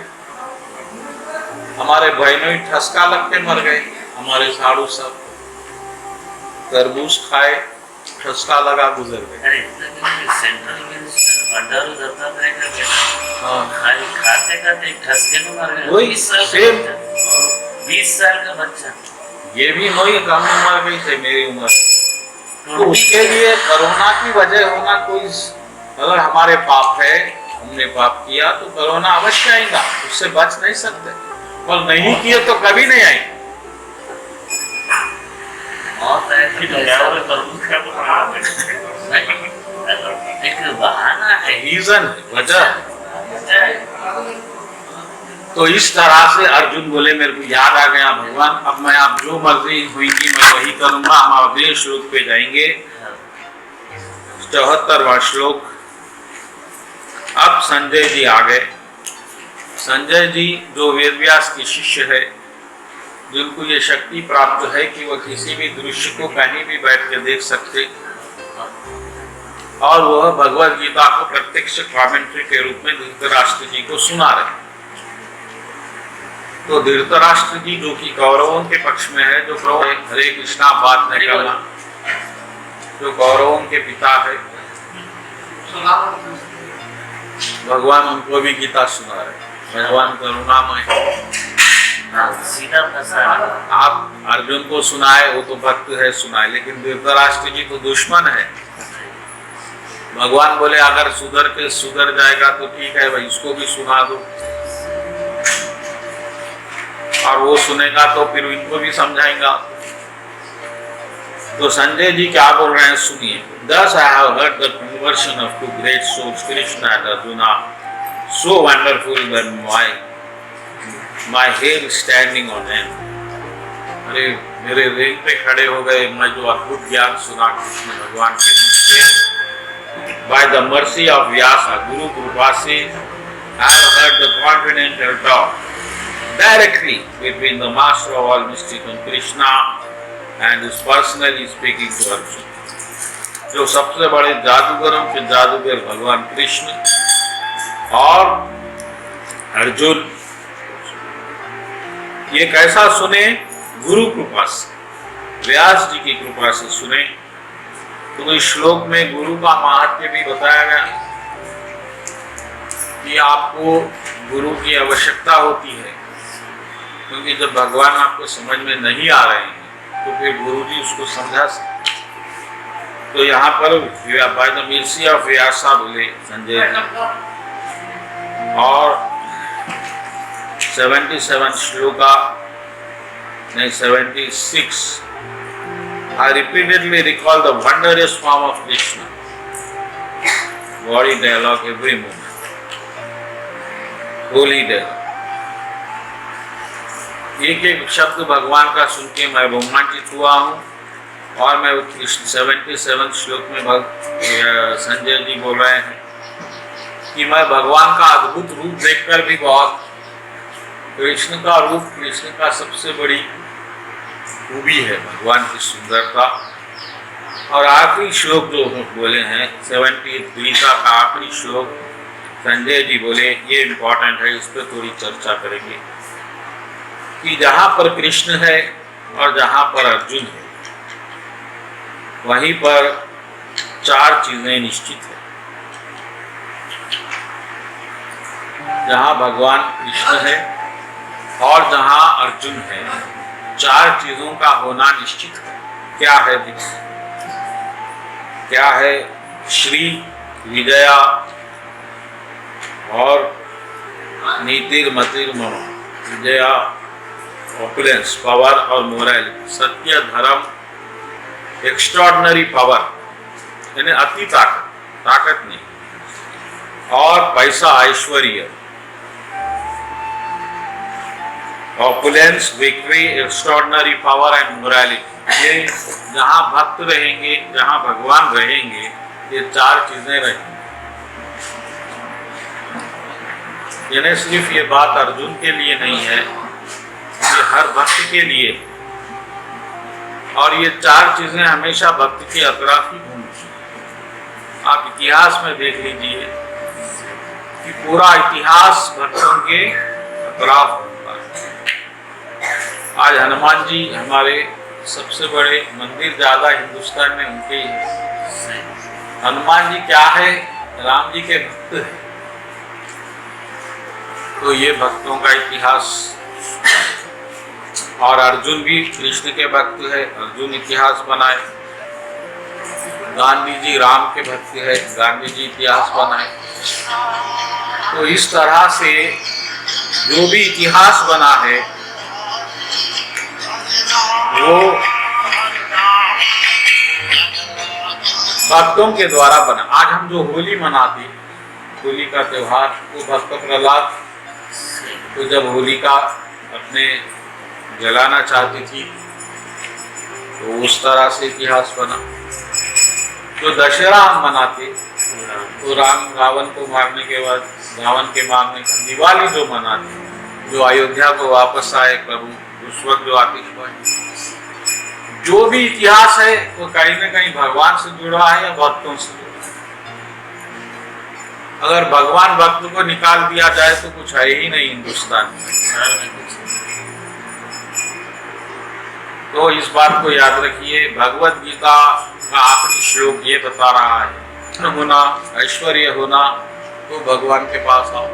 Speaker 1: हमारे बहनों ही ठसका लग के मर गए। हमारे साधु सब तरबूज खाए, ठसका लगा, गुजर गए।
Speaker 2: खाते खाते ठसके में मर गए।
Speaker 1: वही सेम
Speaker 2: 20 साल का बच्चा,
Speaker 1: ये भी वही कम उम्र गई थी मेरी उम्र। तो उसके लिए कोरोना की वजह होना कोई, अगर हमारे पाप है, हमने पाप किया तो कोरोना अवश्य आएगा, उससे बच नहीं सकते। और नहीं किए तो कभी नहीं आएंगे।
Speaker 2: एक बहाना है,
Speaker 1: रीजन वजह। तो इस तरह से अर्जुन बोले मेरे को याद आ गया भगवान, अब मैं आप जो मर्जी हुई मैं वही करूंगा। हम अगले श्लोक पे जाएंगे, 74वां श्लोक। अब संजय जी आ गए। संजय जी जो वेदव्यास के शिष्य है, जिनको ये शक्ति प्राप्त है कि वह किसी भी दृश्य को कहीं भी बैठ के देख सकते, और वह भगवद गीता को प्रत्यक्ष कमेंट्री के रूप में धृतराष्ट्र जी को सुना रहे। तो धृतराष्ट्र जी जो कि कौरवों के पक्ष में है, जो कौरव हरे कृष्णा बात नहीं करना, जो कौरवों के पिता है, भगवान उनको भी गीता सुना रहे। भगवान करुणामय,
Speaker 2: सीधा फंसा।
Speaker 1: आप अर्जुन को सुनाए, वो तो भक्त है, सुनाए, लेकिन धृतराष्ट्र जी तो दुश्मन है। भगवान बोले अगर सुधर जाएगा तो ठीक है भाई, इसको भी सुना दो, और वो सुनेगा तो फिर इनको भी समझाएगा। तो संजय जी क्या बोल रहे हैं सुनिए। Thus I have heard the conversion of two great souls, Krishna and Arjuna, so wonderful that my hair standing on end. अरे मेरे रेंग पे खड़े हो गए, मैं जो अद्भुत ज्ञान सुना कृष्ण भगवान के मुख से। By the mercy of Vyasa, Guru Kripa se, I have heard the continental talk directly between the master of all mystic and Krishna and is personally speaking to Arjuna. जो सबसे बड़े जादूगरों के जादूगर भगवान कृष्ण और अर्जुन, ये कैसा सुने? गुरु कृपा से, व्यास जी की कृपा से सुने। तो इस श्लोक में गुरु का महात्म्य भी बताया गया कि आपको गुरु की आवश्यकता होती है, क्योंकि जब भगवान आपको समझ में नहीं आ रहे हैं तो फिर गुरु जी उसको समझा सकते। तो यहाँ पर by the mercy of Vyasa बोले संजय जी, और 77 श्लोका नहीं 76, I repeatedly recall the wondrous form of Krishna, body dialogue every moment, holy dialogue। एक एक शब्द भगवान का सुन के मैं रोमांचित हुआ हूँ। और मैं 77 श्लोक में संजय जी बोल रहे हैं कि मैं भगवान का अद्भुत रूप देखकर भी बहुत, कृष्ण का रूप कृष्ण का सबसे बड़ी खूबी है, भगवान की सुंदरता। और आखिरी श्लोक जो बोले हैं 73 का आखिरी श्लोक संजय जी बोले, ये इम्पोर्टेंट है, इस पर थोड़ी चर्चा करेंगे कि जहाँ पर कृष्ण है और जहाँ पर अर्जुन है, वहीं पर 4 चीजें निश्चित है। जहाँ भगवान कृष्ण है और जहाँ अर्जुन है, 4 चीजों का होना निश्चित है। क्या है? क्या है? श्री, विजया और नीतिर मतिर मम। विजया ऑपुलेंस, पावर और मोरालिटी, सत्य, धर्म, एक्स्ट्रॉर्डिनरी पावर यानी अति ताकत नहीं, और पैसा, ऐश्वर्य, opulence, victory, extraordinary power and morality. ये जहाँ भक्त रहेंगे, जहाँ भगवान रहेंगे, ये 4 चीजें रहेंगी। यानी सिर्फ ये बात अर्जुन के लिए नहीं है, ये हर भक्त के लिए। और ये 4 चीजें हमेशा भक्त के अतराफ ही घूमती। आप इतिहास में देख लीजिए कि पूरा इतिहास भक्तों के अतराफ होता है। आज हनुमान जी हमारे सबसे बड़े मंदिर ज्यादा हिंदुस्तान में उनके ही है। हनुमान जी क्या है? राम जी के भक्त है। तो ये भक्तों का इतिहास। और अर्जुन भी कृष्ण के भक्त है, अर्जुन इतिहास बनाए। गांधी जी राम के भक्त है, गांधी जी इतिहास बनाए। तो इस तरह से जो भी इतिहास बना है वो भक्तों के द्वारा बना। आज हम जो होली मनाते, होली का त्योहार, वो भक्त प्रहलाद तो जब होलिका अपने जलाना चाहती थी तो उस तरह से इतिहास बना। जो दशहरा हम मनाते तो राम रावण को मारने के बाद, रावण के मारने का, दिवाली जो मनाते, जो अयोध्या को वापस आए प्रभु, उस वक्त जो आतिशबाजी, जो भी इतिहास है वो कहीं न कहीं भगवान से जुड़ा है या भक्तों से जुड़ा है। अगर भगवान भक्त को निकाल दिया जाए तो कुछ है ही नहीं हिंदुस्तान में।
Speaker 2: संसार में कुछ नहीं।
Speaker 1: तो इस बात को याद रखिए, भगवत गीता का आखिरी श्लोक ये बता रहा है, धन होना, ऐश्वर्य होना तो भगवान के पास आओ,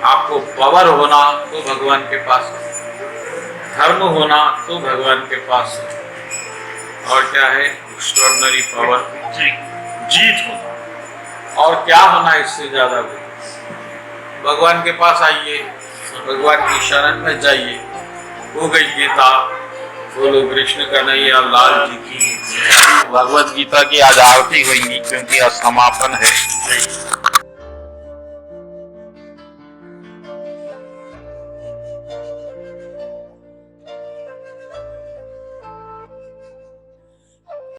Speaker 1: आपको पावर होना तो भगवान के पास आओ, धर्म होना तो भगवान के पास आओ, और क्या है एक्स्ट्रॉर्डिनरी पावर, जीत होना, और क्या होना इससे ज्यादा भी। भगवान के पास आइए, भगवान की शरण में जाइए। हो गई गीता। बोलो कृष्ण कन्हैया लाल जी की। भगवत गीता की आज आरती होगी क्योंकि आज समापन है।